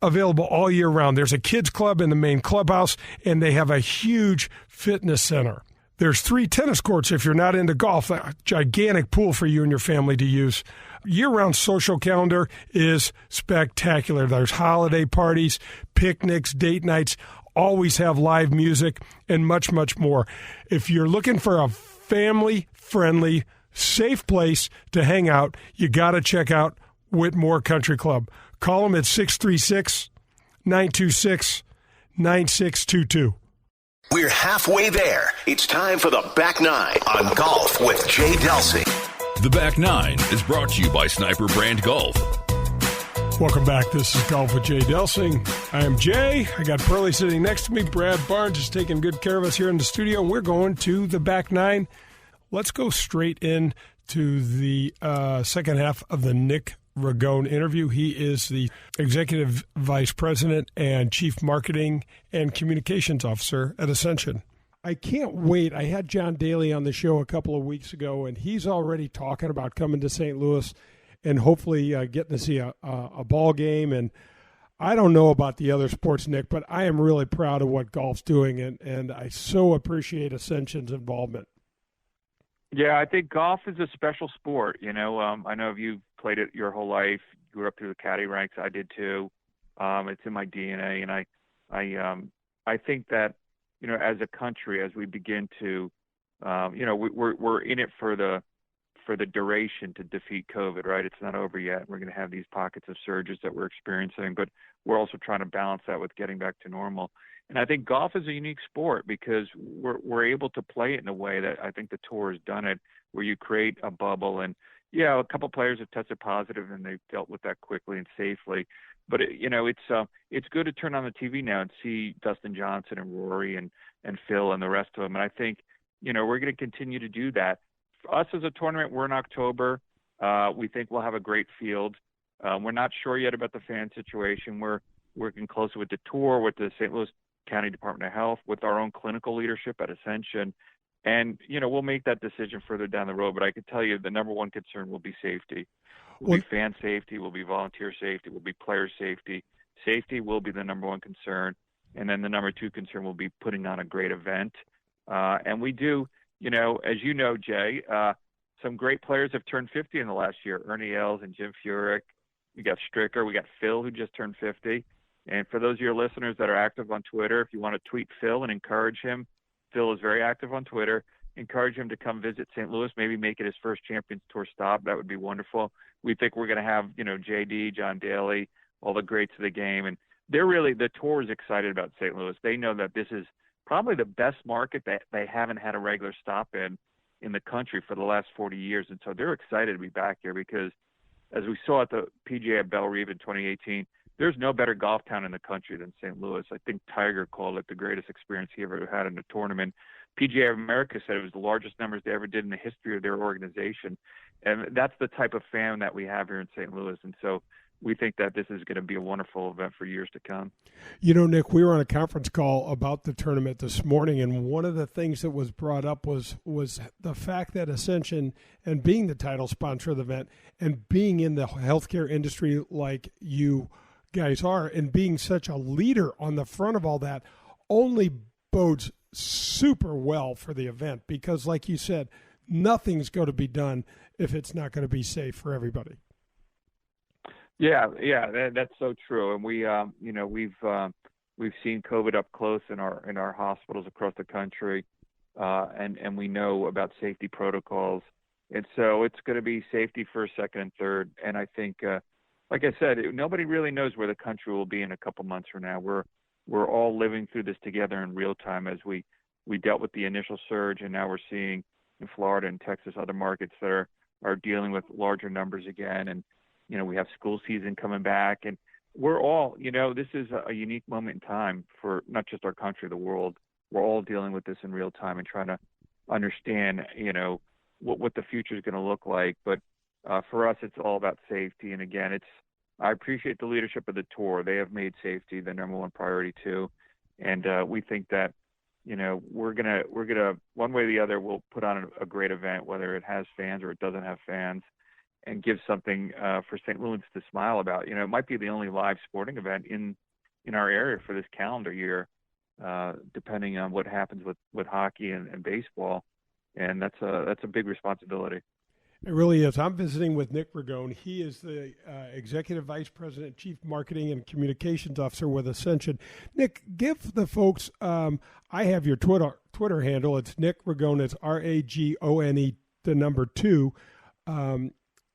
available all year round. There's a kids club in the main clubhouse, and they have a huge fitness center. There's 3 tennis courts if you're not into golf, a gigantic pool for you and your family to use. Year-round social calendar is spectacular. There's holiday parties, picnics, date nights, always have live music, and much, much more. If you're looking for a family-friendly, safe place to hang out, you got to check out Whitmore Country Club. Call them at 636-926-9622. We're halfway there. It's time for the Back Nine on Golf with Jay Delsing. The Back Nine is brought to you by Sniper Brand Golf. Welcome back. This is Golf with Jay Delsing. I am Jay. I got Pearlie sitting next to me. Brad Barnes is taking good care of us here in the studio. We're going to the Back Nine. Let's go straight in to the second half of the Nick Ragone interview. He is the Executive Vice President and Chief Marketing and Communications Officer at Ascension. I can't wait. I had John Daly on the show a couple of weeks ago, and he's already talking about coming to St. Louis and hopefully getting to see a ball game. And I don't know about the other sports, Nick, but I am really proud of what golf's doing, and I so appreciate Ascension's involvement. Yeah, I think golf is a special sport. You know, I know you've played it your whole life. You grew up through the caddy ranks. I did too. It's in my DNA, and I think that, you know, as a country, as we begin to, you know, we're in it for the duration to defeat COVID, right? It's not over yet. We're going to have these pockets of surges that we're experiencing, but we're also trying to balance that with getting back to normal. And I think golf is a unique sport because we're able to play it in a way that I think the tour has done it, where you create a bubble. And yeah, a couple players have tested positive and they've dealt with that quickly and safely. But it's good to turn on the TV now and see Dustin Johnson and Rory and Phil and the rest of them. And I think, you know, we're going to continue to do that. For us as a tournament, we're in October. We think we'll have a great field. We're not sure yet about the fan situation. We're working closely with the tour, with the St. Louis County Department of Health, with our own clinical leadership at Ascension. And, you know, we'll make that decision further down the road. But I can tell you the number one concern will be safety. Will be fan safety, will be volunteer safety, will be player safety. Safety will be the number one concern. And then the number two concern will be putting on a great event. And we do, you know, as you know, Jay, some great players have turned 50 in the last year. Ernie Els and Jim Furyk. We got Stricker. We got Phil, who just turned 50. And for those of your listeners that are active on Twitter, if you want to tweet Phil and encourage him, Phil is very active on Twitter. Encourage him to come visit St. Louis, maybe make it his first Champions Tour stop. That would be wonderful. We think we're going to have, you know, JD, John Daly, all the greats of the game. And the tour is excited about St. Louis. They know that this is probably the best market that they haven't had a regular stop in the country for the last 40 years. And so they're excited to be back here because, as we saw at the PGA at Belle Reve in 2018, there's no better golf town in the country than St. Louis. I think Tiger called it the greatest experience he ever had in a tournament. PGA of America said it was the largest numbers they ever did in the history of their organization. And that's the type of fan that we have here in St. Louis. And so we think that this is going to be a wonderful event for years to come. You know, Nick, we were on a conference call about the tournament this morning, and one of the things that was brought up was the fact that Ascension, and being the title sponsor of the event, and being in the healthcare industry like you guys are, and being such a leader on the front of all that, only bodes super well for the event, because like you said, nothing's going to be done if it's not going to be safe for everybody. Yeah, that's so true. And we, we've seen COVID up close in our hospitals across the country, and we know about safety protocols. And so it's going to be safety first, second, and third. And I think, like I said, nobody really knows where the country will be in a couple months from now. We're all living through this together in real time as we dealt with the initial surge, and now we're seeing in Florida and Texas, other markets that are dealing with larger numbers again. And we have school season coming back, and we're all, this is a unique moment in time for not just our country, the world. We're all dealing with this in real time and trying to understand, what the future is going to look like. But for us, it's all about safety. And again, I appreciate the leadership of the tour. They have made safety the number one priority too. And we think that, we're gonna one way or the other, we'll put on a great event, whether it has fans or it doesn't have fans, and give something for St. Louis to smile about. It might be the only live sporting event in our area for this calendar year, depending on what happens with hockey and baseball. And that's a big responsibility. It really is. I'm visiting with Nick Ragone. He is the Executive Vice President, Chief Marketing and Communications Officer with Ascension. Nick, give the folks, I have your Twitter handle. It's Nick Ragone. It's Ragone, the number 2.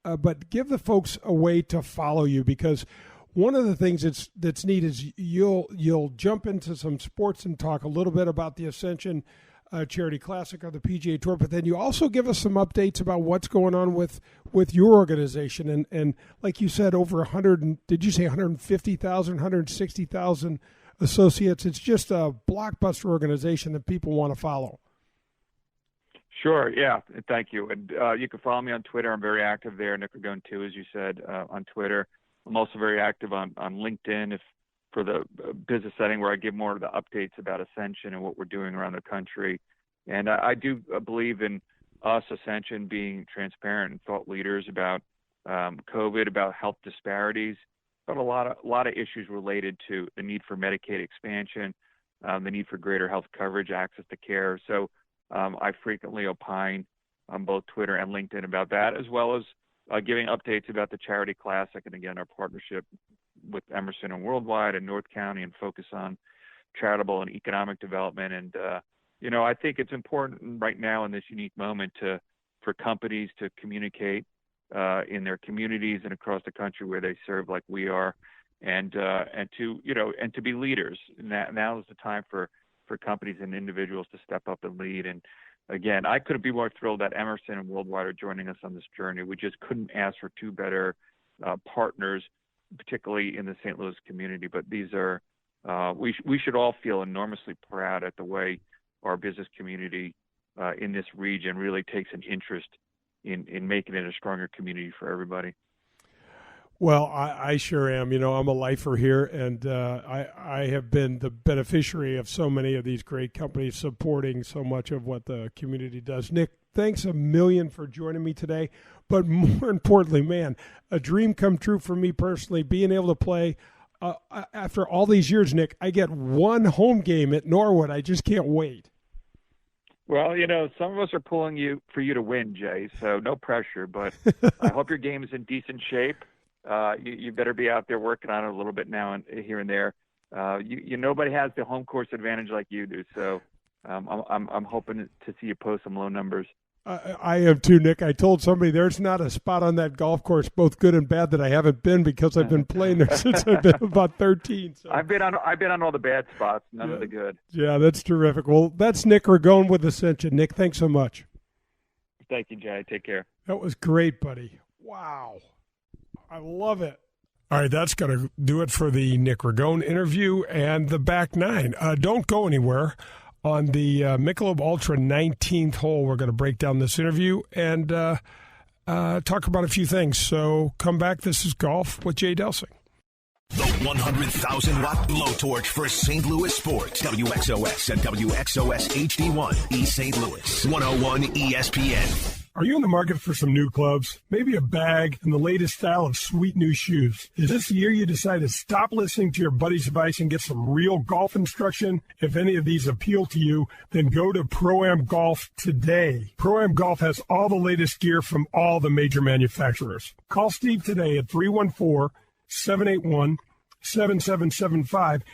But give the folks a way to follow you, because one of the things that's neat is you'll jump into some sports and talk a little bit about the Ascension Charity Classic or the PGA Tour, but then you also give us some updates about what's going on with your organization. And like you said, over 150,000, 160,000 associates. It's just a blockbuster organization that people want to follow. Sure, yeah, thank you. And you can follow me on Twitter. I'm very active there, Nick Ragone too, as you said, on Twitter. I'm also very active on LinkedIn for the business setting, where I give more of the updates about Ascension and what we're doing around the country. And I do believe in us, Ascension, being transparent and thought leaders about COVID, about health disparities, but a lot of issues related to the need for Medicaid expansion, the need for greater health coverage, access to care. So I frequently opine on both Twitter and LinkedIn about that, as well as giving updates about the Charity Classic, and again, our partnership with Emerson and Worldwide and North County, and focus on charitable and economic development. And I think it's important right now in this unique moment for companies to communicate in their communities and across the country where they serve, like we are, and to be leaders. Now is the time for companies and individuals to step up and lead. And again, I couldn't be more thrilled that Emerson and Worldwide are joining us on this journey. We just couldn't ask for two better partners, particularly in the St. Louis community. But these are, we should all feel enormously proud at the way our business community in this region really takes an interest in making it a stronger community for everybody. Well, I sure am. I'm a lifer here, and I have been the beneficiary of so many of these great companies supporting so much of what the community does. Nick, thanks a million for joining me today. But more importantly, man, a dream come true for me personally, being able to play. After all these years, Nick, I get one home game at Norwood. I just can't wait. Well, some of us are pulling for you to win, Jay, so no pressure. But I hope your game is in decent shape. You better be out there working on it a little bit now and here and there. Nobody has the home course advantage like you do, so I'm hoping to see you post some low numbers. I am too, Nick. I told somebody there's not a spot on that golf course, both good and bad, that I haven't been, because I've been playing there since I've been about 13. So. I've been on all the bad spots, none of the good. Yeah, that's terrific. Well, that's Nick Ragone with Ascension. Nick, thanks so much. Thank you, Jay. Take care. That was great, buddy. Wow. I love it. All right, that's going to do it for the Nick Ragone interview and the back nine. Don't go anywhere. On the Michelob Ultra 19th hole, we're going to break down this interview. And talk about a few things. So come back. This is Golf with Jay Delsing. The 100,000-watt blowtorch for St. Louis sports. WXOS and WXOS HD1, East St. Louis. 101 ESPN. Are you in the market for some new clubs? Maybe a bag and the latest style of sweet new shoes? Is this the year you decide to stop listening to your buddy's advice and get some real golf instruction? If any of these appeal to you, then go to Pro-Am Golf today. Pro-Am Golf has all the latest gear from all the major manufacturers. Call Steve today at 314-781-7775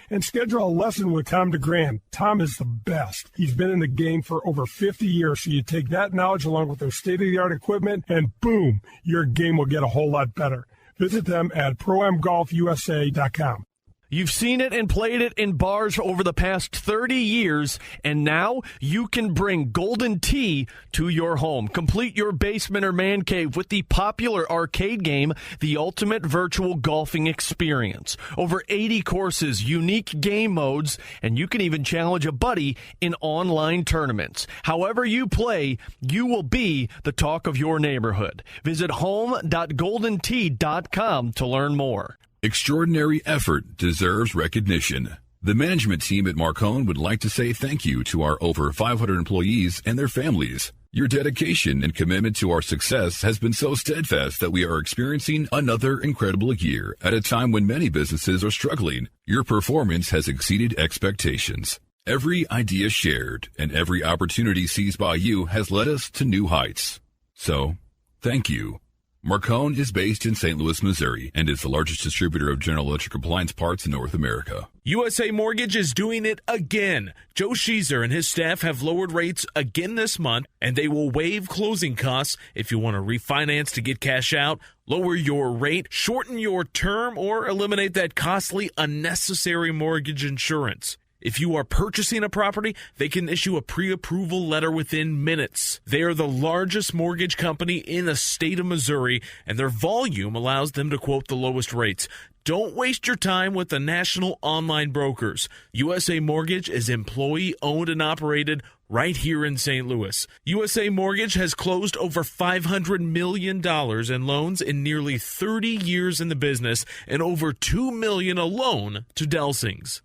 and schedule a lesson with Tom DeGrand. Tom is the best. He's been in the game for over 50 years, so you take that knowledge along with their state-of-the-art equipment, and boom, your game will get a whole lot better. Visit them at ProAmGolfUSA.com. You've seen it and played it in bars over the past 30 years, and now you can bring Golden Tee to your home. Complete your basement or man cave with the popular arcade game, The Ultimate Virtual Golfing Experience. Over 80 courses, unique game modes, and you can even challenge a buddy in online tournaments. However you play, you will be the talk of your neighborhood. Visit home.goldentee.com to learn more. Extraordinary effort deserves recognition. The management team at Marcone would like to say thank you to our over 500 employees and their families. Your dedication and commitment to our success has been so steadfast that we are experiencing another incredible year at a time when many businesses are struggling. Your performance has exceeded expectations. Every idea shared and every opportunity seized by you has led us to new heights. So, thank you. Marcone is based in St. Louis, Missouri, and is the largest distributor of general electric appliance parts in North America. USA Mortgage is doing it again. Joe Sheezer and his staff have lowered rates again this month, and they will waive closing costs if you want to refinance to get cash out, lower your rate, shorten your term, or eliminate that costly, unnecessary mortgage insurance. If you are purchasing a property, they can issue a pre-approval letter within minutes. They are the largest mortgage company in the state of Missouri, and their volume allows them to quote the lowest rates. Don't waste your time with the national online brokers. USA Mortgage is employee-owned and operated right here in St. Louis. USA Mortgage has closed over $500 million in loans in nearly 30 years in the business, and over $2 million alone to Delsings.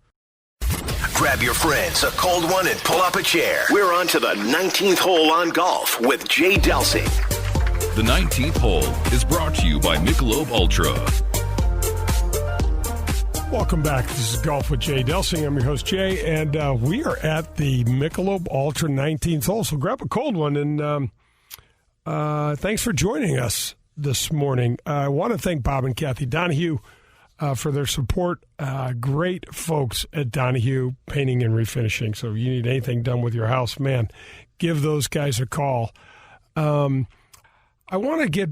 Grab your friends, a cold one, and pull up a chair. We're on to the 19th hole on golf with Jay Delsing. The 19th hole is brought to you by Michelob Ultra. Welcome back. This is Golf with Jay Delsing. I'm your host, Jay, and we are at the Michelob Ultra 19th hole. So grab a cold one, and thanks for joining us this morning. I want to thank Bob and Kathy Donahue for their support. Great folks at Donahue Painting and Refinishing. So if you need anything done with your house, man, give those guys a call. I want to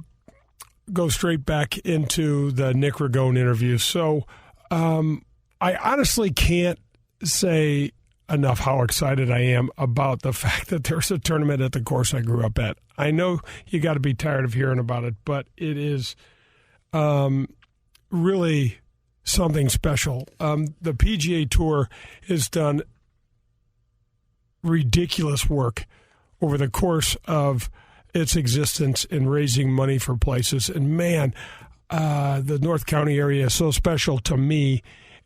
go straight back into the Nick Ragone interview. So I honestly can't say enough how excited I am about the fact that there's a tournament at the course I grew up at. I know you got to be tired of hearing about it, but it is really something special. The PGA Tour has done ridiculous work over the course of its existence in raising money for places. And man, the North County area is so special to me.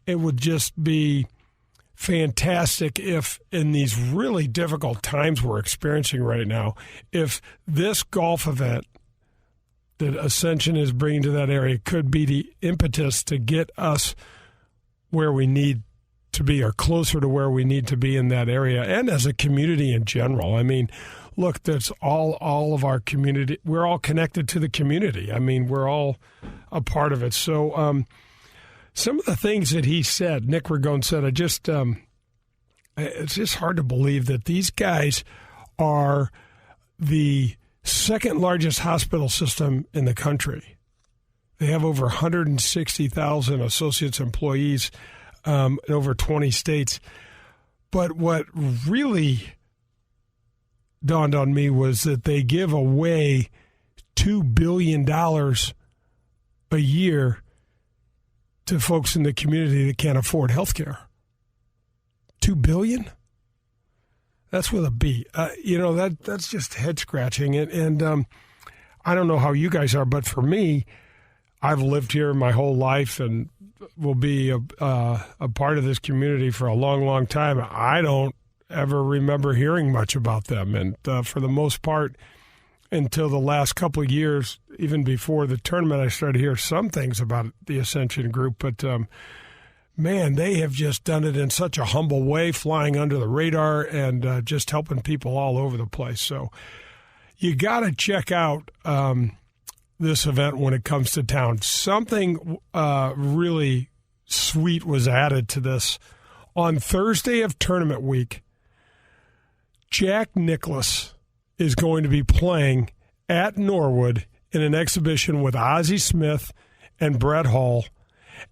It would just be fantastic if, in these really difficult times we're experiencing right now, if this golf event that Ascension is bringing to that area could be the impetus to get us where we need to be, or closer to where we need to be in that area, and as a community in general. I mean, look, that's all of our community. We're all connected to the community. I mean, we're all a part of it. So some of the things that he said, Nick Ragone said, it's just hard to believe that these guys are the second largest hospital system in the country. They have over 160,000 associates, employees in over 20 states. But what really dawned on me was that they give away $2 billion a year to folks in the community that can't afford health care. $2 billion? That's with a B. That's just head scratching. And I don't know how you guys are, but for me, I've lived here my whole life and will be a part of this community for a long, long time. I don't ever remember hearing much about them. And for the most part, until the last couple of years, even before the tournament, I started to hear some things about the Ascension group. But, man, they have just done it in such a humble way, flying under the radar and just helping people all over the place. So you got to check out this event when it comes to town. Something really sweet was added to this. On Thursday of tournament week, Jack Nicklaus is going to be playing at Norwood in an exhibition with Ozzie Smith and Brett Hall.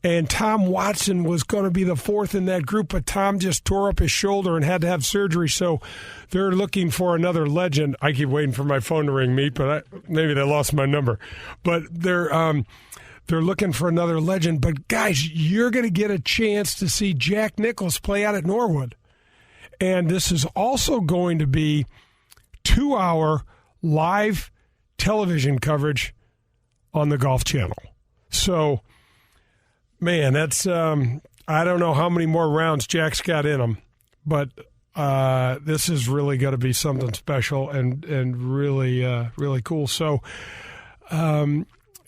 And Tom Watson was going to be the fourth in that group, but Tom just tore up his shoulder and had to have surgery, so they're looking for another legend. I keep waiting for my phone to ring, Meat, but maybe they lost my number. But they're looking for another legend. But, guys, you're going to get a chance to see Jack Nicklaus play out at Norwood. And this is also going to be 2-hour live television coverage on the Golf Channel. So, man, that's I don't know how many more rounds Jack's got in him, but this is really going to be something special and really really cool. So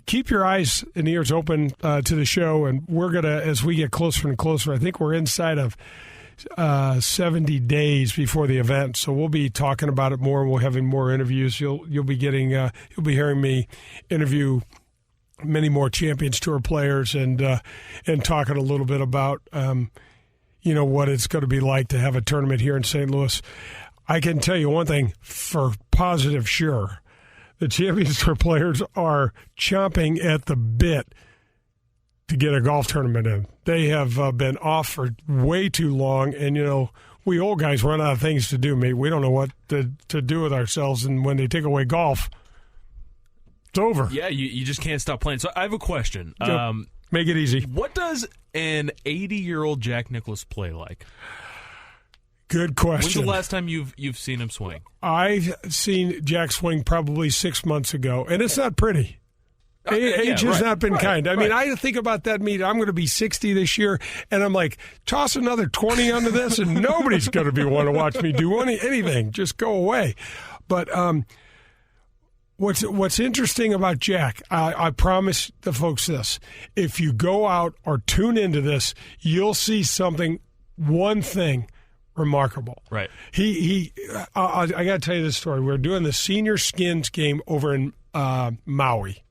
keep your eyes and ears open to the show, and we're going to, as we get closer and closer, I think we're inside of 70 days before the event, so we'll be talking about it more. We'll having more interviews. You'll be getting you'll be hearing me interview many more Champions Tour players and talking a little bit about what it's going to be like to have a tournament here in St. Louis. I can tell you one thing for positive sure: the Champions Tour players are chomping at the bit to get a golf tournament in. They have been off for way too long, and we old guys run out of things to do, mate. We don't know what to do with ourselves, and when they take away golf, it's over. Yeah, you just can't stop playing. So I have a question. Make it easy. What does an 80-year-old Jack Nicklaus play like? Good question. When's the last time you've seen him swing? I've seen Jack swing probably 6 months ago, and it's not pretty. Age has not been kind. I mean, I think about that meet. I'm going to be 60 this year, and I'm like, toss another 20 onto this, and nobody's going to want to watch me do anything. Just go away. But what's interesting about Jack, I promise the folks this: if you go out or tune into this, you'll see one thing remarkable. Right. I got to tell you this story. We're doing the senior skins game over in Maui.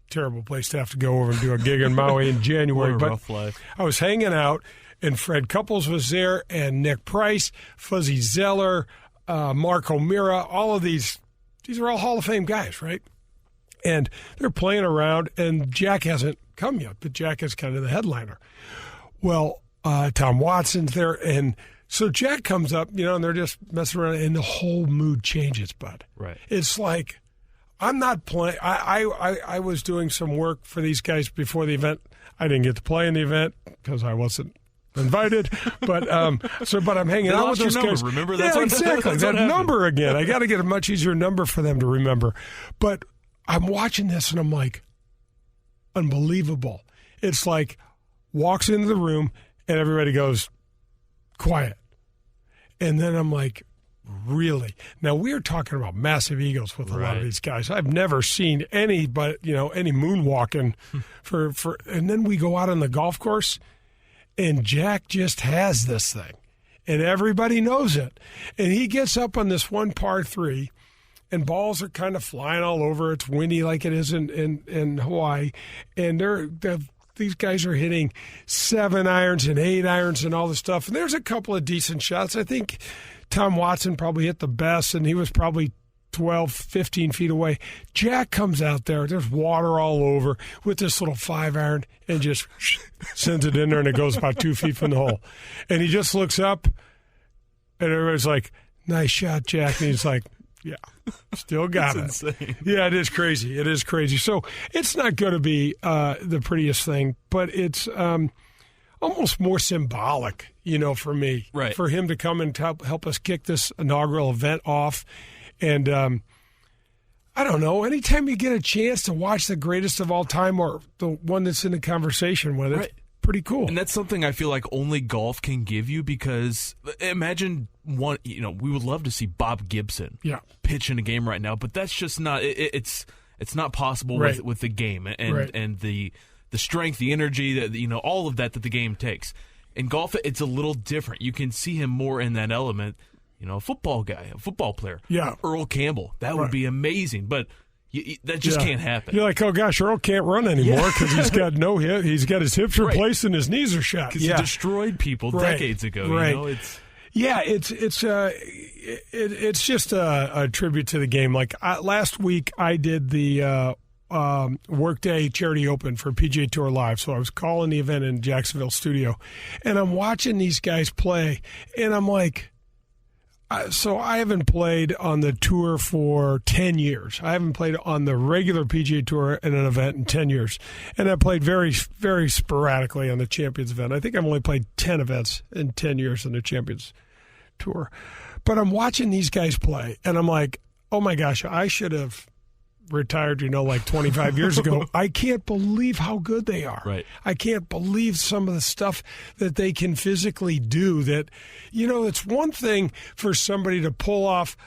Terrible place to have to go over and do a gig in Maui in January. What a rough life. I was hanging out, and Fred Couples was there, and Nick Price, Fuzzy Zeller, Mark O'Meara, all of these are all Hall of Fame guys, right? And they're playing around, and Jack hasn't come yet, but Jack is kind of the headliner. Well, Tom Watson's there, and so Jack comes up, and they're just messing around, and the whole mood changes, bud. Right. It's like, I'm not playing. I was doing some work for these guys before the event. I didn't get to play in the event because I wasn't invited. But but I'm hanging out with those guys. Remember that? Yeah, exactly. That number again. I got to get a much easier number for them to remember. But I'm watching this and I'm like, unbelievable. It's like walks into the room and everybody goes quiet, and then I'm like, really? Now, we're talking about massive egos with a lot of these guys. I've never seen any moonwalking and then we go out on the golf course, and Jack just has this thing, and everybody knows it. And he gets up on this one par 3, and balls are kind of flying all over. It's windy like it is in Hawaii, and these guys are hitting 7 irons and 8 irons and all this stuff. And there's a couple of decent shots. I think Tom Watson probably hit the best, and he was probably 12, 15 feet away. Jack comes out there. There's water all over with this little 5-iron and just sends it in there, and it goes about 2 feet from the hole. And he just looks up, and everybody's like, nice shot, Jack. And he's like, yeah, still got it. Insane. Yeah, it is crazy. It is crazy. So it's not going to be the prettiest thing, but it's almost more symbolic, for me. Right. For him to come and help us kick this inaugural event off. And I don't know. Anytime you get a chance to watch the greatest of all time or the one that's in the conversation with it, Right. pretty cool. And that's something I feel like only golf can give you, because imagine one, we would love to see Bob Gibson pitch in a game right now, but that's just not, it's not possible with the game and the strength, the energy, that all of that the game takes. In golf, it's a little different. You can see him more in that element. A football guy, a football player. Yeah. Earl Campbell. That would be amazing, but that just can't happen. You're like, oh, gosh, Earl can't run anymore because he's got no hip. He's got his hips replaced and his knees are shot. Because he destroyed people decades ago. Right. It's just a tribute to the game. Like last week, I did the Workday Charity Open for PGA Tour Live. So I was calling the event in Jacksonville studio, and I'm watching these guys play, and I'm like, so I haven't played on the tour for 10 years. I haven't played on the regular PGA Tour in an event in 10 years. And I played very, very sporadically on the Champions event. I think I've only played 10 events in 10 years on the Champions Tour. But I'm watching these guys play, and I'm like, oh, my gosh, I should have retired, like 25 years ago. I can't believe how good they are. Right. I can't believe some of the stuff that they can physically do. That, it's one thing for somebody to pull off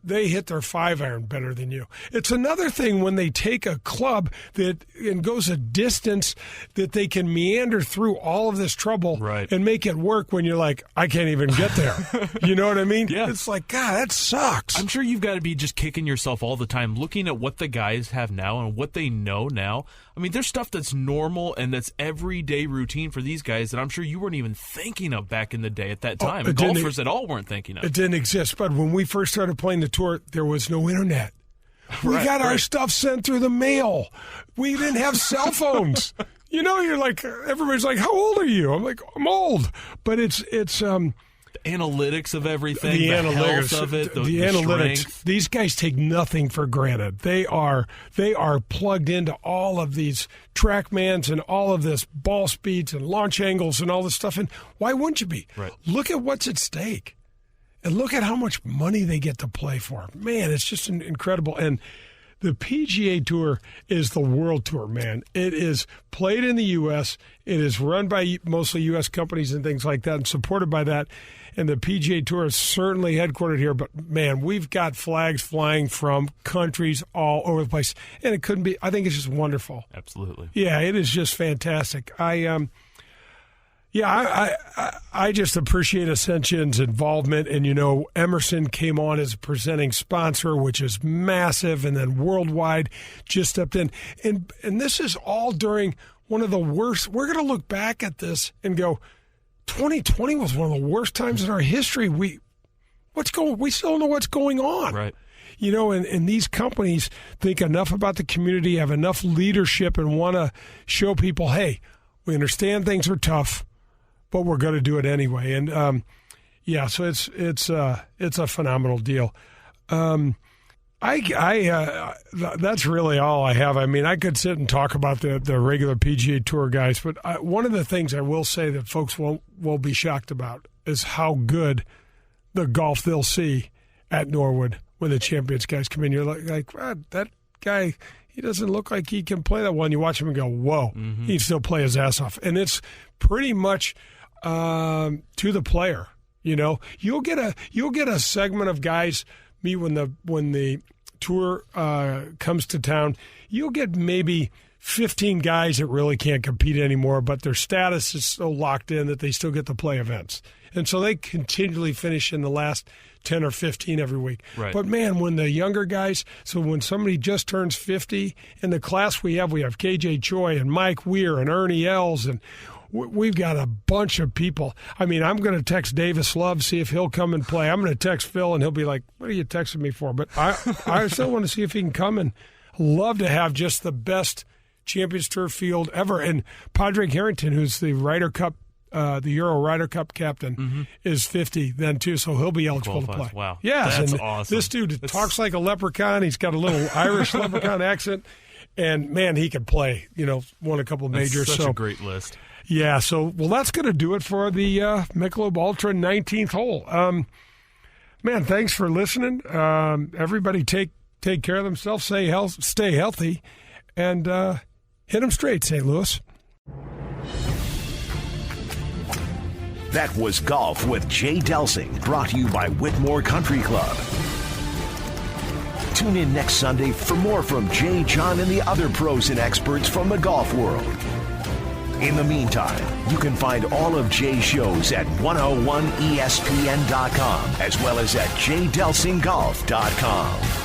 they hit their 5-iron better than you. It's another thing when they take a club and goes a distance that they can meander through all of this trouble and make it work when you're like, I can't even get there. You know what I mean? Yeah. It's like, God, that sucks. I'm sure you've got to be just kicking yourself all the time looking at what the guys have now and what they know now. I mean, there's stuff that's normal and that's everyday routine for these guys that I'm sure you weren't even thinking of back in the day at that time. Golfers at all weren't thinking of. It didn't exist. But when we first started playing the tour, there was no internet. We got our stuff sent through the mail. We didn't have cell phones. You're like, everybody's like, how old are you? I'm like, I'm old. But it's the analytics of everything, the analytics health of it, the analytics. strength. These guys take nothing for granted. They are plugged into all of these TrackMans and all of this ball speeds and launch angles and all this stuff. And why wouldn't you be? Right. Look at what's at stake. And look at how much money they get to play for. Man, it's just incredible. And the PGA Tour is the world tour, man. It is played in the U.S. It is run by mostly U.S. companies and things like that and supported by that. And the PGA Tour is certainly headquartered here. But, man, we've got flags flying from countries all over the place. And it couldn't be – I think it's just wonderful. Absolutely. Yeah, it is just fantastic. I just appreciate Ascension's involvement. And, Emerson came on as a presenting sponsor, which is massive, and then Worldwide just stepped in. And this is all during one of the worst. We're going to look back at this and go, 2020 was one of the worst times in our history. We still don't know what's going on. Right. And these companies think enough about the community, have enough leadership, and want to show people, hey, we understand things are tough, but we're going to do it anyway. And so it's a phenomenal deal. That's really all I have. I mean, I could sit and talk about the regular PGA Tour guys, but one of the things I will say that folks won't be shocked about is how good the golf they'll see at Norwood when the Champions guys come in. You're like that guy, he doesn't look like he can play that well. And you watch him and go, whoa, he can still play his ass off. And it's pretty much to the player. You'll get a segment of guys meet when the tour comes to town. You'll get maybe 15 guys that really can't compete anymore, but their status is so locked in that they still get to play events. And so they continually finish in the last 10 or 15 every week. Right. But, man, when the younger guys, so when somebody just turns 50, in the class we have KJ Choi and Mike Weir and Ernie Els, and we've got a bunch of people. I mean, I'm going to text Davis Love, see if he'll come and play. I'm going to text Phil, and he'll be like, what are you texting me for? But I still want to see if he can come, and love to have just the best Champions Tour field ever. And Padraig Harrington, who's the Ryder Cup, the Euro Ryder Cup captain, is 50 then, too, so he'll be eligible to play. Wow. Yes, that's and awesome. This dude talks like a leprechaun. He's got a little Irish leprechaun accent. And, man, he could play, won a couple of majors. That's such a great list. Yeah, so, that's going to do it for the Michelob Ultra 19th hole. Man, thanks for listening. Everybody take take care of themselves, stay healthy, and hit them straight, St. Louis. That was Golf with Jay Delsing, brought to you by Whitmore Country Club. Tune in next Sunday for more from Jay, John, and the other pros and experts from the golf world. In the meantime, you can find all of Jay's shows at 101ESPN.com as well as at jdelsinggolf.com.